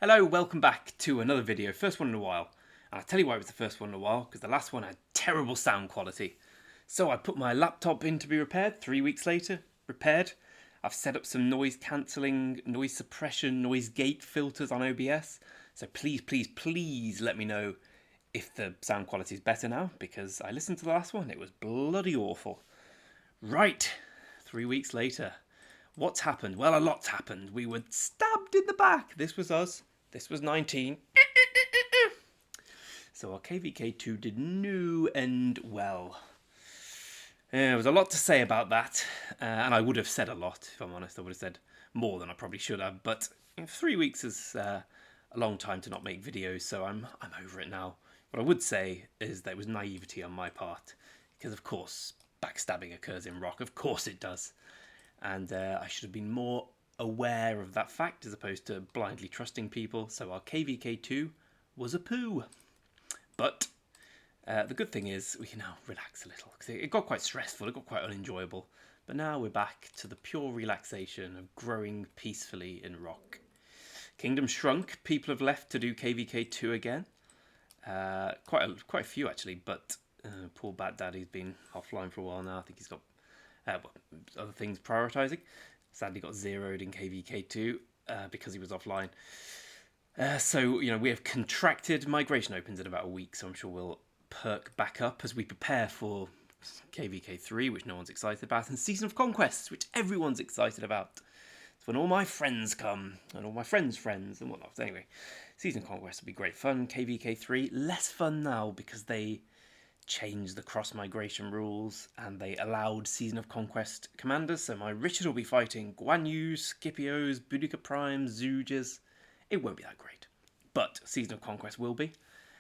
Hello, welcome back to another video, first one in a while. And I'll tell you why it was the first one in a while, because the last one had terrible sound quality. So I put my laptop in to be repaired, 3 weeks later, repaired. I've set up some noise cancelling, noise suppression, noise gate filters on OBS. So please let me know if the sound quality is better now, because I listened to the last one, it was bloody awful. Right, 3 weeks later. What's happened? Well, a lot's happened. We were stabbed in the back. This was us. This was 19. So our KVK2 did no end well. There was a lot to say about that, and I would have said a lot, if I'm honest. I would have said more than I probably should have, but 3 weeks is a long time to not make videos, so I'm over it now. What I would say is that it was naivety on my part, because of course backstabbing occurs in ROK, of course it does. And I should have been more aware of that fact as opposed to blindly trusting people. So our KVK2 was a poo. But the good thing is we can now relax a little, because it got quite stressful, it got quite unenjoyable. But now we're back to the pure relaxation of growing peacefully in ROK. Kingdom shrunk, people have left to do KVK2 again. Quite a few actually, but poor Bat Daddy's been offline for a while now. I think he's got other things prioritising. Sadly got zeroed in KVK2 because he was offline. So, we have contracted. Migration opens in about a week, so I'm sure we'll perk back up as we prepare for KVK3, which no one's excited about, and Season of Conquest, which everyone's excited about. It's when all my friends come, and all my friends' friends, and whatnot. Anyway, Season of Conquest will be great fun. KVK3, less fun now because they changed the cross-migration rules and they allowed Season of Conquest commanders. So my Richard will be fighting Guan Yu, Scipios, Boudica Primes, Zooges. It won't be that great, but Season of Conquest will be.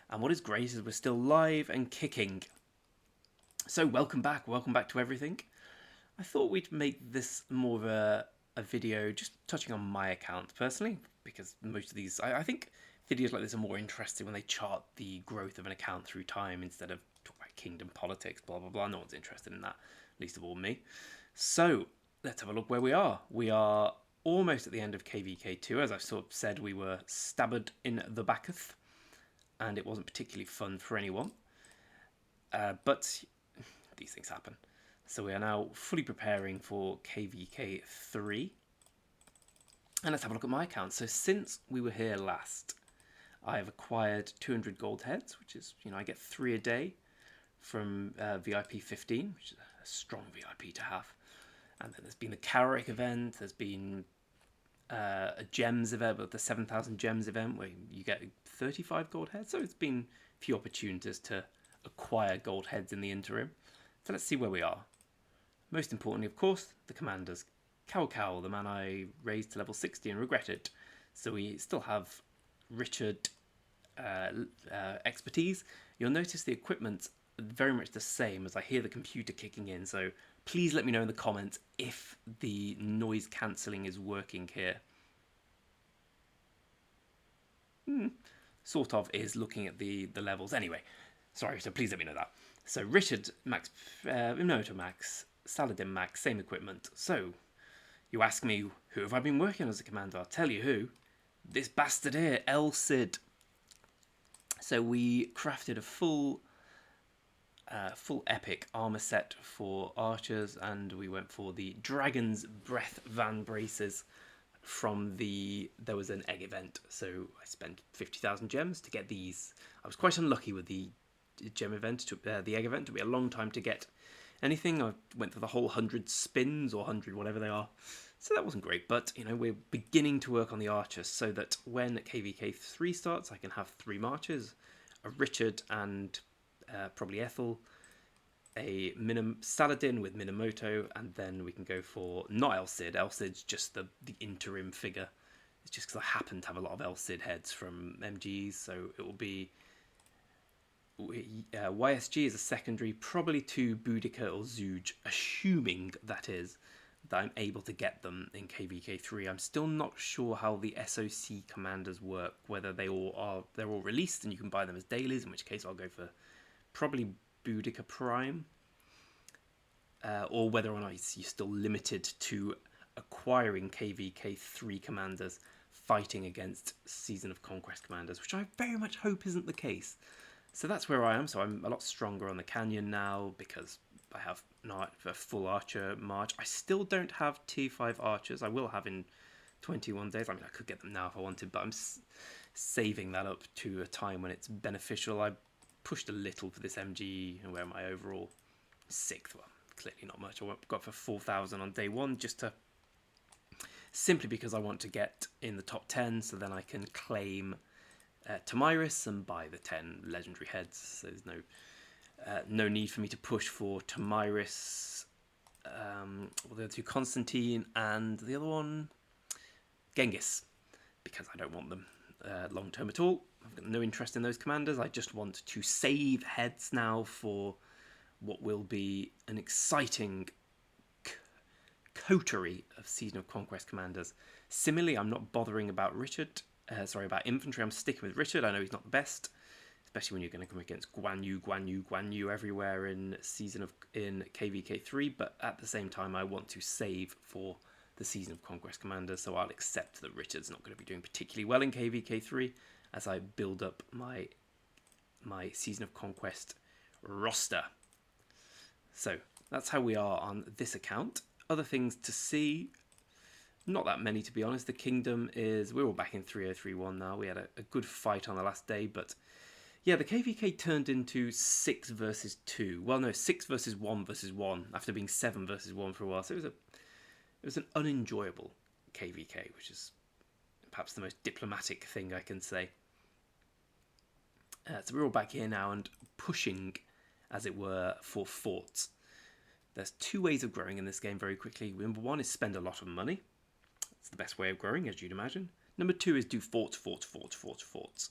And what is great is we're still live and kicking. So welcome back to everything. I thought we'd make this more of a video just touching on my account personally, because most of these, I think videos like this are more interesting when they chart the growth of an account through time instead of talk about kingdom politics, blah blah blah. No one's interested in that, least of all me. So let's have a look where we are. We are almost at the end of KVK2. As I've sort of said, we were stabbed in the backeth, and it wasn't particularly fun for anyone. But these things happen. So we are now fully preparing for KVK3. And let's have a look at my account. So since we were here last, I have acquired 200 gold heads, which is, I get 3 a day from VIP 15, which is a strong VIP to have. And then there's been the Carrick event, there's been a gems event, but the 7,000 gems event where you get 35 gold heads. So it's been a few opportunities to acquire gold heads in the interim. So let's see where we are. Most importantly, of course, the commanders. Cow, the man I raised to level 60 and regretted. So we still have Richard expertise. You'll notice the equipment's very much the same as I hear the computer kicking in, so please let me know in the comments if the noise cancelling is working here. Sort of is looking at the levels. Anyway, sorry, so please let me know that. So Richard max, Minato max, Saladin max, same equipment. So you ask me, who have I been working as a commander? I'll tell you who. This bastard here, El Cid. So we crafted a full epic armor set for archers, and we went for the Dragon's Breath Van Braces from there was an egg event. So I spent 50,000 gems to get these. I was quite unlucky with the gem event, the egg event. It took me a long time to get anything. I went through the whole 100 spins or 100 whatever they are. So that wasn't great, but we're beginning to work on the archers so that when KVK3 starts, I can have 3 marchers, a Richard and probably Ethel, a Saladin with Minamoto, and then we can go for not El Cid. El Cid's just the interim figure. It's just because I happen to have a lot of El Cid heads from MGs, so it will be YSG is a secondary, probably to Boudica or Zooge, assuming that I'm able to get them in KVK3. I'm still not sure how the SOC commanders work, whether they're all released and you can buy them as dailies, in which case I'll go for probably Boudica Prime, or whether or not you're still limited to acquiring KVK3 commanders fighting against Season of Conquest commanders, which I very much hope isn't the case. So that's where I am. So I'm a lot stronger on the Canyon now because I have not a full archer march. I still don't have tier 5 archers. I will have in 21 days. I mean, I could get them now if I wanted, but I'm saving that up to a time when it's beneficial. I pushed a little for this MG, where my overall 6th, well, clearly not much. I got for 4,000 on day 1, just to simply because I want to get in the top 10, so then I can claim Tamiris and buy the 10 legendary heads. So there's no need for me to push for Tamiris, or the other two, Constantine, and the other one, Genghis, because I don't want them long term at all. I've got no interest in those commanders. I just want to save heads now for what will be an exciting coterie of Season of Conquest commanders. Similarly, I'm not bothering about about infantry. I'm sticking with Richard. I know he's not the best, especially when you're going to come against Guan Yu everywhere in KVK3. But at the same time, I want to save for the Season of Conquest commanders, so I'll accept that Richard's not going to be doing particularly well in KVK3 as I build up my Season of Conquest roster. So that's how we are on this account. Other things to see, not that many to be honest. The Kingdom we're all back in 3031 now. We had a good fight on the last day, but yeah, the KVK turned into 6 versus 2. Well, no, 6 versus 1 versus 1 after being 7 versus 1 for a while. So it was an unenjoyable KVK, which is perhaps the most diplomatic thing I can say. So we're all back here now and pushing, as it were, for forts. There's 2 ways of growing in this game very quickly. Number 1 is spend a lot of money. It's the best way of growing, as you'd imagine. Number 2 is do forts.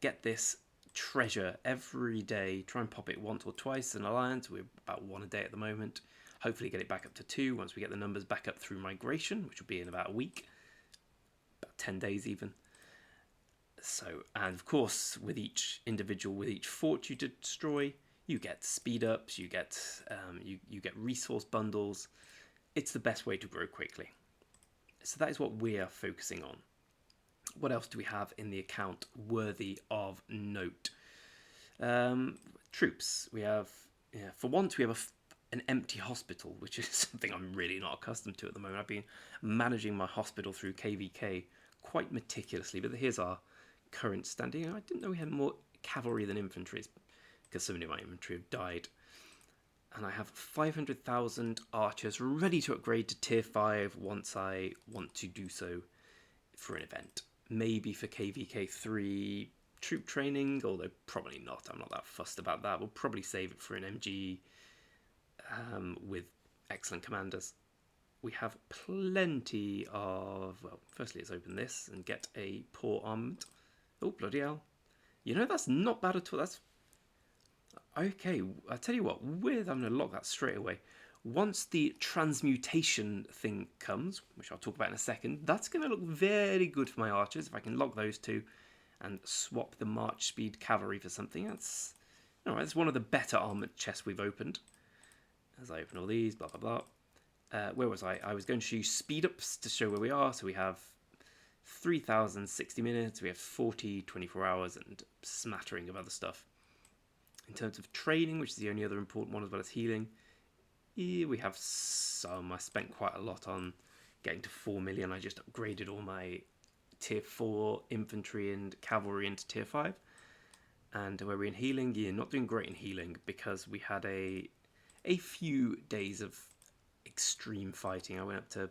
Get this treasure every day. Try and pop it once or twice in Alliance. We're about 1 a day at the moment. Hopefully get it back up to 2 once we get the numbers back up through migration, which will be in about a week. About 10 days even. So, and of course, with each fort you destroy, you get speed ups, you get resource bundles. It's the best way to grow quickly. So that is what we are focusing on. What else do we have in the account worthy of note? Troops. We have, for once, we have an empty hospital, which is something I'm really not accustomed to at the moment. I've been managing my hospital through KVK quite meticulously, but here's our current standing. I didn't know we had more cavalry than infantry, because so many of my infantry have died. And I have 500,000 archers ready to upgrade to tier 5 once I want to do so for an event. Maybe for KVK3 troop training, although probably not. I'm not that fussed about that. We'll probably save it for an MG with excellent commanders. We have plenty of... Well, firstly, let's open this and get a poor armament. Oh, bloody hell. You know, that's not bad at all. That's... Okay, I'll tell you what. I'm going to lock that straight away. Once the transmutation thing comes, which I'll talk about in a second, that's going to look very good for my archers. If I can lock those two and swap the March Speed Cavalry for something, that's... Alright, it's one of the better armoured chests we've opened. As I open all these, blah, blah, blah. Where was I? I was going to use speed ups to show where we are. So we have 3,060 minutes, we have 40, 24 hours, and a smattering of other stuff. In terms of training, which is the only other important one as well as healing, we have some. I spent quite a lot on getting to 4 million. I just upgraded all my tier 4 infantry and cavalry into tier 5. And where we're in healing, not doing great in healing because we had a few days of extreme fighting. I went up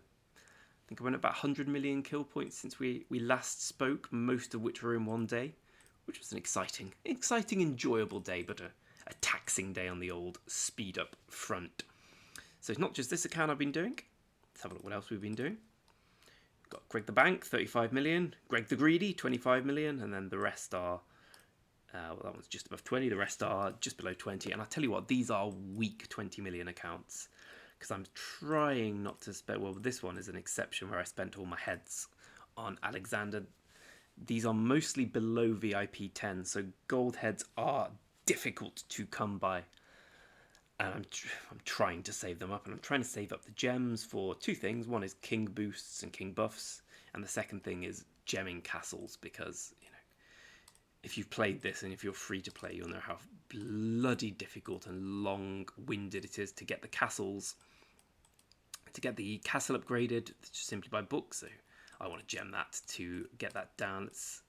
about 100 million kill points since we last spoke, most of which were in one day, which was an exciting, enjoyable day, but a taxing day on the old speed up front. So it's not just this account I've been doing. Let's have a look what else we've been doing. Got Greg the Bank, 35 million. Greg the Greedy, 25 million. And then the rest are... well, that one's just above 20. The rest are just below 20. And I tell you what, these are weak 20 million accounts. Because I'm trying not to spend... Well, this one is an exception where I spent all my heads on Alexander. These are mostly below VIP 10. So gold heads are difficult to come by. And I'm trying to save them up. And I'm trying to save up the gems for 2 things. One is king boosts and king buffs. And the second thing is gemming castles, because if you've played this and if you're free to play, you'll know how bloody difficult and long-winded it is to get the castles, to get the castle upgraded just simply by book. So I want to gem that to get that down. Let's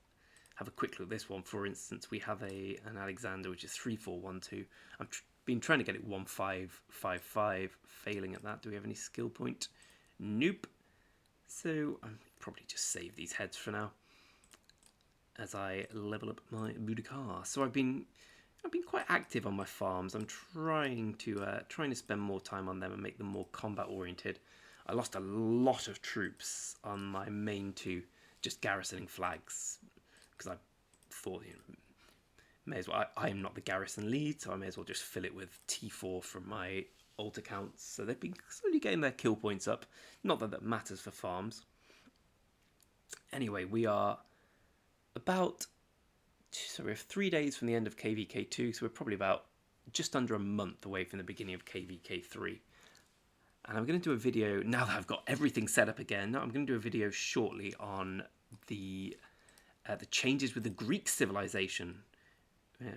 have a quick look at this one. For instance, we have an Alexander, which is 3412. I've been trying to get it 1555, failing at that. Do we have any skill point? Nope. So I'll probably just save these heads for now as I level up my Boudicar. So I've been quite active on my farms. I'm trying to spend more time on them and make them more combat oriented. I lost a lot of troops on my main two, just garrisoning flags, because I thought, may as well. I'm not the garrison lead, so I may as well just fill it with T4 from my old accounts. So they've been slowly getting their kill points up. Not that that matters for farms. Anyway, we are so we have 3 days from the end of KVK2, so we're probably about just under a month away from the beginning of KVK3. And I'm going to do a video, now that I've got everything set up again, I'm going to do a video shortly on the changes with the Greek civilization,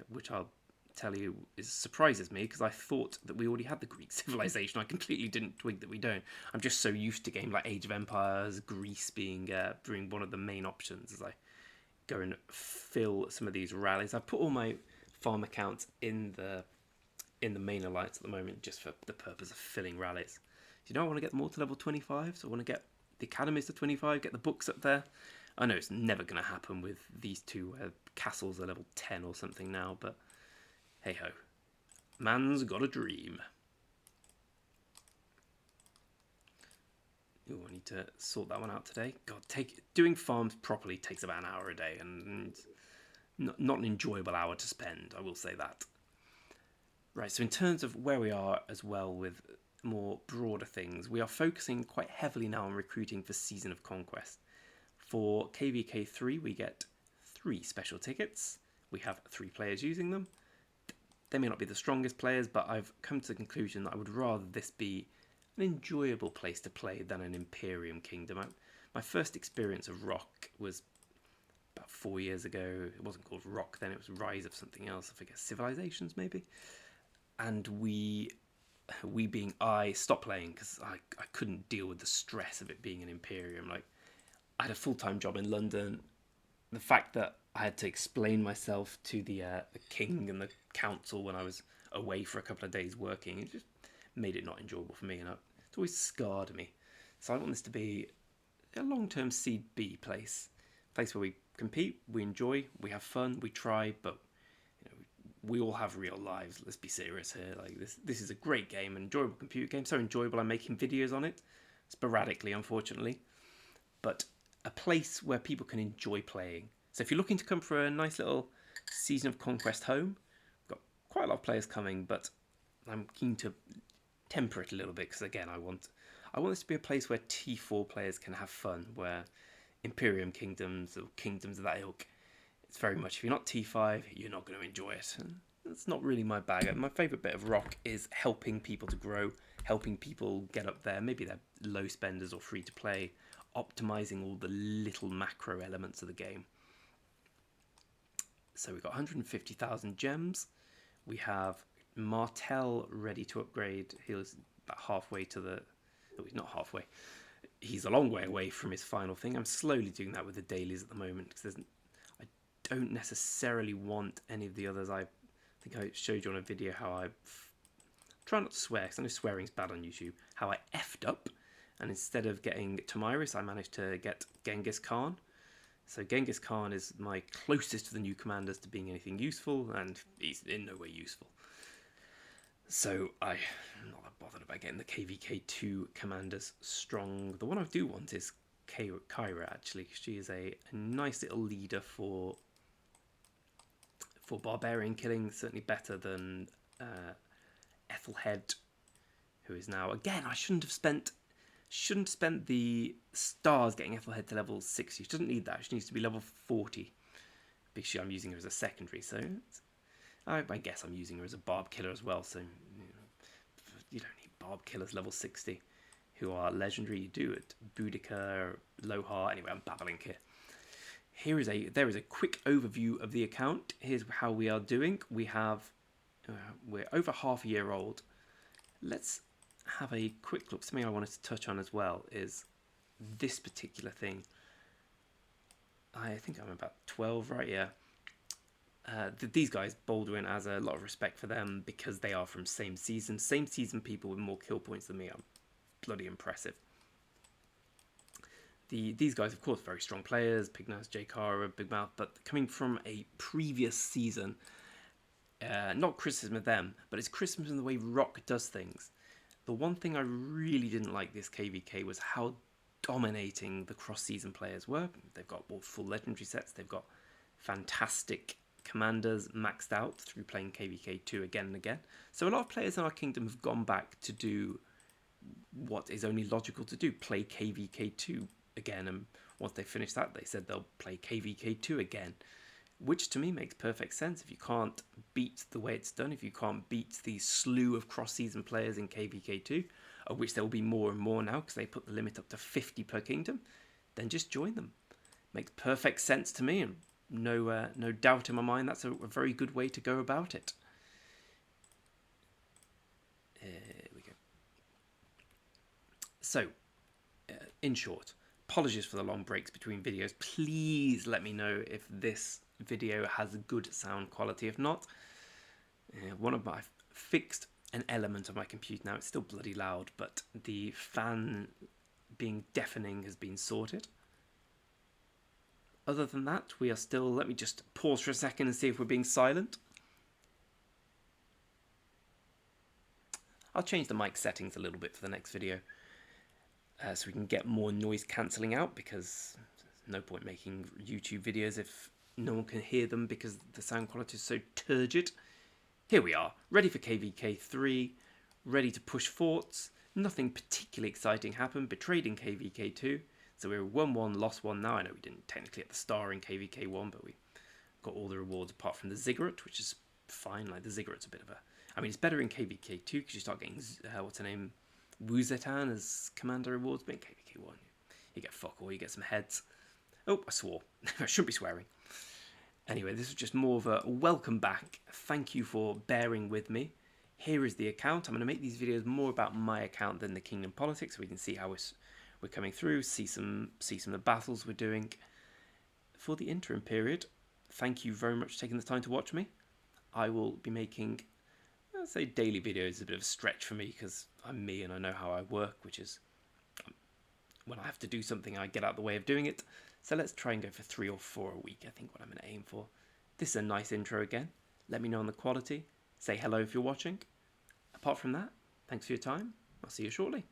which I'll tell you surprises me, because I thought that we already had the Greek civilization. I completely didn't twig that we don't. I'm just so used to games like Age of Empires, Greece being one of the main options as I go and fill some of these rallies. I've put all my farm accounts in the main alliance at the moment, just for the purpose of filling rallies. I want to get them all to level 25, so I want to get the academies to 25, get the books up there. I know it's never going to happen with these two castles are level 10 or something now, but hey ho, man's got a dream. Ooh, I need to sort that one out today. God, doing farms properly takes about an hour a day, and not an enjoyable hour to spend, I will say that. Right, so in terms of where we are as well with more broader things, we are focusing quite heavily now on recruiting for Season of Conquest. For KVK3, we get 3 special tickets. We have 3 players using them. They may not be the strongest players, but I've come to the conclusion that I would rather this be an enjoyable place to play than an Imperium Kingdom. My first experience of ROK was about 4 years ago. It wasn't called ROK then, it was Rise of something else, I forget, Civilizations maybe. And I stopped playing because I couldn't deal with the stress of it being an Imperium. Like, I had a full-time job in London. The fact that I had to explain myself to the king and the council when I was away for a couple of days working, it just made it not enjoyable for me, and it's always scarred me. So I want this to be a long-term Seed B place where we compete, we enjoy, we have fun, we try, but we all have real lives. Let's be serious here. Like this is a great game, an enjoyable computer game, so enjoyable I'm making videos on it, sporadically, unfortunately, but a place where people can enjoy playing. So if you're looking to come for a nice little Season of Conquest home, we've got quite a lot of players coming, but I'm keen to temper it a little bit, because again, I want this to be a place where T4 players can have fun, where Imperium Kingdoms or kingdoms of that ilk, it's very much, if you're not T5, you're not going to enjoy it. And that's not really my bag. My favourite bit of ROK is helping people to grow, helping people get up there. Maybe they're low spenders or free to play, optimising all the little macro elements of the game. So we've got 150,000 gems. We have Martel ready to upgrade. He was about halfway to the... No, he's not halfway. He's a long way away from his final thing. I'm slowly doing that with the dailies at the moment, because I don't necessarily want any of the others. I think I showed you on a video how I try not to swear, because I know swearing's bad on YouTube, how I effed up, and instead of getting Tomyris, I managed to get Genghis Khan. So Genghis Khan is my closest to the new commanders to being anything useful, and he's in no way useful. So I'm not that bothered about getting the KVK2 commanders strong. The one I do want is Kyra, actually. She is a nice little leader for barbarian killing, certainly better than Ethelhead, who is now, again, I shouldn't have spent the stars getting Ethelhead to level 60. She doesn't need that. She needs to be level 40, because I'm using her as a secondary. So I guess I'm using her as a barb killer as well. So you don't need barb killers level 60 who are legendary. You do it. Boudica, Lohar. Anyway, I'm babbling here. there is a quick overview of the account. Here's how we are doing. We're over half a year old. Let's have a quick look. Something I wanted to touch on as well is this particular thing. I think I'm about 12, right? Yeah. These guys, Baldwin has a lot of respect for them because they are from same season people with more kill points than me are bloody impressive. These guys, of course, very strong players, Pignas, J. Cara, Big Mouth, but coming from a previous season, not criticism of them, but it's criticism in the way ROK does things. The one thing I really didn't like this KVK was how dominating the cross-season players were. They've got all full legendary sets, they've got fantastic commanders maxed out through playing KVK 2 again and again. So a lot of players in our kingdom have gone back to do what is only logical to do, play KVK 2 again, and once they finish that, they said they'll play KVK 2 again, which to me makes perfect sense. If you can't beat the way it's done, if you can't beat the slew of cross-season players in KVK 2, of which there will be more and more now because they put the limit up to 50 per kingdom, then just join them. Makes perfect sense to me, and no doubt in my mind that's a very good way to go about it. Here we go. So, in short, apologies for the long breaks between videos. Please let me know if this video has good sound quality. If not, I've fixed an element of my computer now. It's still bloody loud, but the fan being deafening has been sorted. Other than that, we are still... Let me just pause for a second and see if we're being silent. I'll change the mic settings a little bit for the next video, so we can get more noise cancelling out, because there's no point making YouTube videos if no one can hear them because the sound quality is so turgid. Here we are, ready for KVK 3, ready to push forts. Nothing particularly exciting happened, betrayed in KVK 2, so we were 1-1, lost 1 now. I know we didn't technically get the star in KVK 1, but we got all the rewards apart from the ziggurat, which is fine. Like, the ziggurat's a bit of a... I mean, it's better in KVK 2 because you start getting, what's her name, Wuzetan as commander rewards, but in KVK 1, you get fuck all, you get some heads. Oh, I swore. I shouldn't be swearing. Anyway, this is just more of a welcome back. Thank you for bearing with me. Here is the account. I'm going to make these videos more about my account than the Kingdom Politics, so we can see how we're coming through, see some of the battles we're doing. For the interim period, thank you very much for taking the time to watch me. I will be making, I'd say daily videos is a bit of a stretch for me because I'm me and I know how I work, which is when I have to do something, I get out of the way of doing it. So let's try and go for 3 or 4 a week, I think what I'm going to aim for. This is a nice intro again. Let me know on the quality. Say hello if you're watching. Apart from that, thanks for your time. I'll see you shortly.